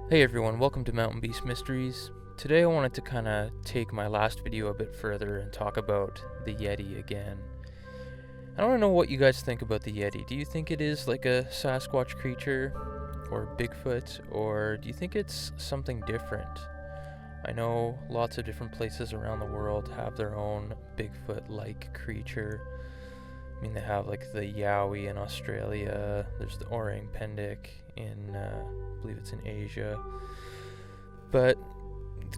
Hey everyone, welcome to Mountain Beast Mysteries. Today I wanted to kind of take my last video a bit further and talk about the Yeti again. I want to know what you guys think about the Yeti. Do you think it is like a Sasquatch creature or Bigfoot, or do you think it's something different? I know lots of different places around the world have their own Bigfoot-like creature. I mean, they have like the Yowie in Australia, there's the Orang Pendek in, I believe it's in Asia. But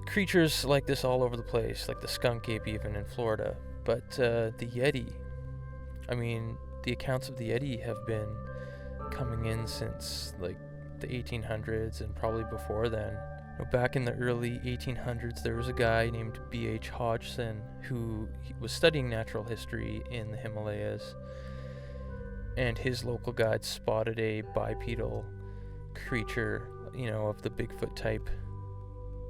creatures like this all over the place, like the skunk ape even in Florida. But the Yeti, I mean, the accounts of the Yeti have been coming in since like the 1800s and probably before then. Back in the early 1800s, there was a guy named B.H. Hodgson who was studying natural history in the Himalayas, and his local guide spotted a bipedal creature, of the Bigfoot type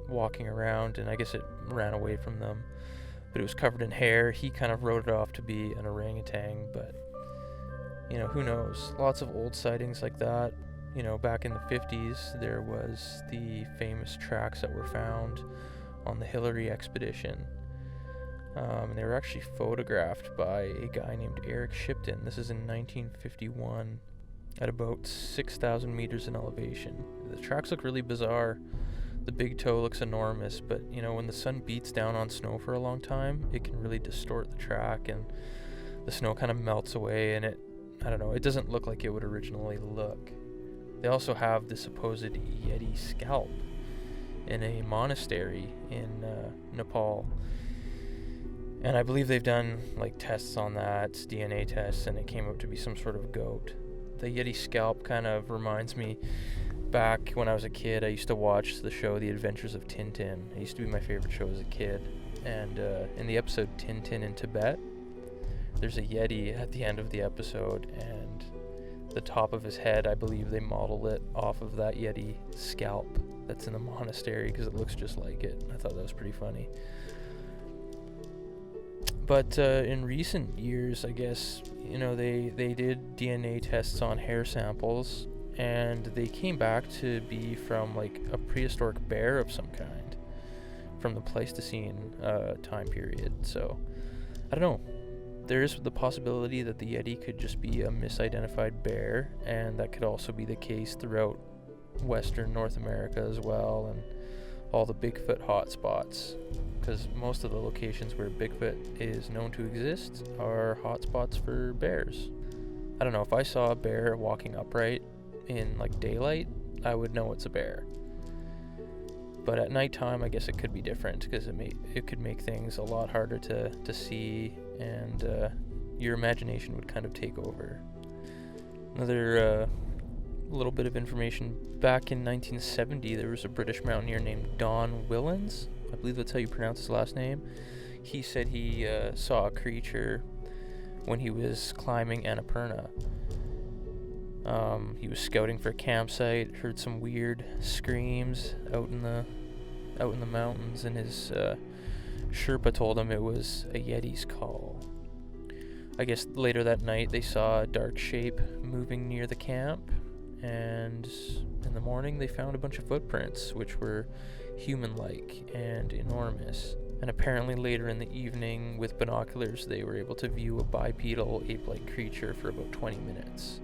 walking around, and I guess it ran away from them, but it was covered in hair. He kind of wrote it off to be an orangutan, but who knows? Lots of old sightings like that. Back in the 50s, there was the famous tracks that were found on the Hillary expedition. And they were actually photographed by a guy named Eric Shipton. This is in 1951 at about 6,000 meters in elevation. The tracks look really bizarre. The big toe looks enormous, but when the sun beats down on snow for a long time, it can really distort the track, and the snow kind of melts away, and it doesn't look like it would originally look. They also have the supposed Yeti Scalp in a monastery in Nepal. And I believe they've done like tests on that, DNA tests, and it came out to be some sort of goat. The Yeti Scalp kind of reminds me, back when I was a kid, I used to watch the show The Adventures of Tintin. It used to be my favorite show as a kid. And in the episode Tintin in Tibet, there's a Yeti at the end of the episode, and the top of his head, I believe they modeled it off of that Yeti scalp that's in the monastery because it looks just like it. I thought that was pretty funny. But in recent years, I guess, they did DNA tests on hair samples, and they came back to be from like a prehistoric bear of some kind from the Pleistocene time period. So I don't know. There is the possibility that the Yeti could just be a misidentified bear, and that could also be the case throughout Western North America as well, and all the Bigfoot hotspots, because most of the locations where Bigfoot is known to exist are hotspots for bears. I don't know, if I saw a bear walking upright in like daylight, I would know it's a bear. But at nighttime, I guess it could be different, because it could make things a lot harder to see, and your imagination would kind of take over. Another little bit of information. Back in 1970, there was a British mountaineer named Don Willans. I believe that's how you pronounce his last name. He said he saw a creature when he was climbing Annapurna. He was scouting for a campsite, heard some weird screams out in the mountains, and his Sherpa told him it was a Yeti's call. I guess later that night they saw a dark shape moving near the camp, and in the morning they found a bunch of footprints which were human-like and enormous. And apparently later in the evening, with binoculars, they were able to view a bipedal ape-like creature for about 20 minutes.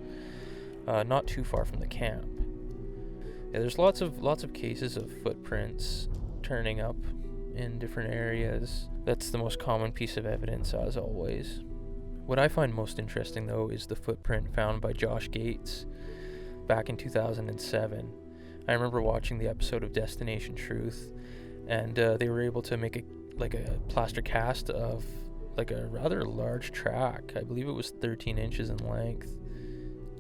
Not too far from the camp. Yeah, there's lots of cases of footprints turning up in different areas. That's the most common piece of evidence, as always. What I find most interesting, though, is the footprint found by Josh Gates back in 2007. I remember watching the episode of Destination Truth, and they were able to make a plaster cast of like a rather large track. I believe it was 13 inches in length.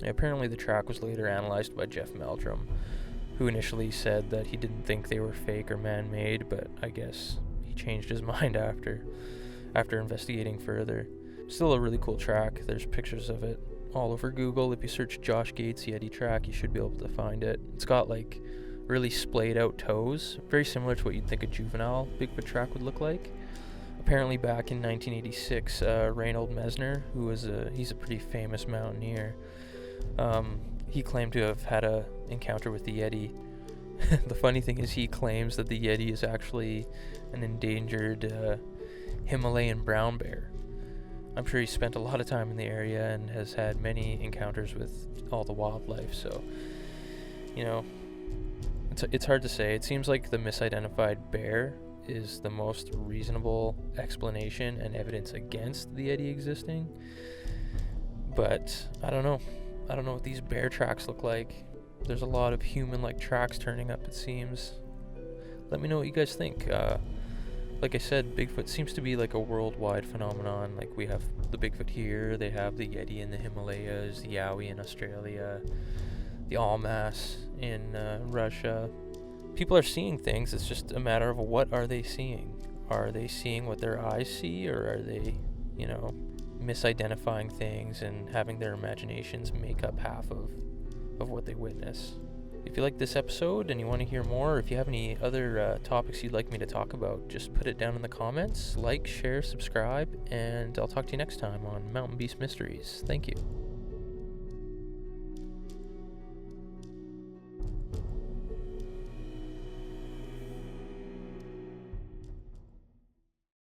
Apparently the track was later analyzed by Jeff Meldrum, who initially said that he didn't think they were fake or man-made, but I guess he changed his mind after investigating further. Still a really cool track. There's pictures of it all over Google. If you search Josh Gates Yeti track, you should be able to find it. It's got like really splayed out toes, very similar to what you'd think a juvenile Bigfoot track would look like. Apparently back in 1986, Raynald Messner, he's a pretty famous mountaineer, he claimed to have had a encounter with the Yeti, The funny thing is he claims that the Yeti is actually an endangered Himalayan brown bear. I'm sure he spent a lot of time in the area and has had many encounters with all the wildlife, so, you know, it's hard to say. It seems like the misidentified bear is the most reasonable explanation and evidence against the Yeti existing, but I don't know what these bear tracks look like. There's a lot of human-like tracks turning up, it seems. Let me know what you guys think. Like I said, Bigfoot seems to be like a worldwide phenomenon. Like, we have the Bigfoot here, they have the Yeti in the Himalayas, the Yowie in Australia, the Almas in Russia. People are seeing things. It's just a matter of what are they seeing. Are they seeing what their eyes see, or are they, misidentifying things and having their imaginations make up half of what they witness? If you like this episode and you want to hear more, or if you have any other topics you'd like me to talk about, just put it down in the comments. Like, share, subscribe, and I'll talk to you next time on Mountain Beast Mysteries. Thank you.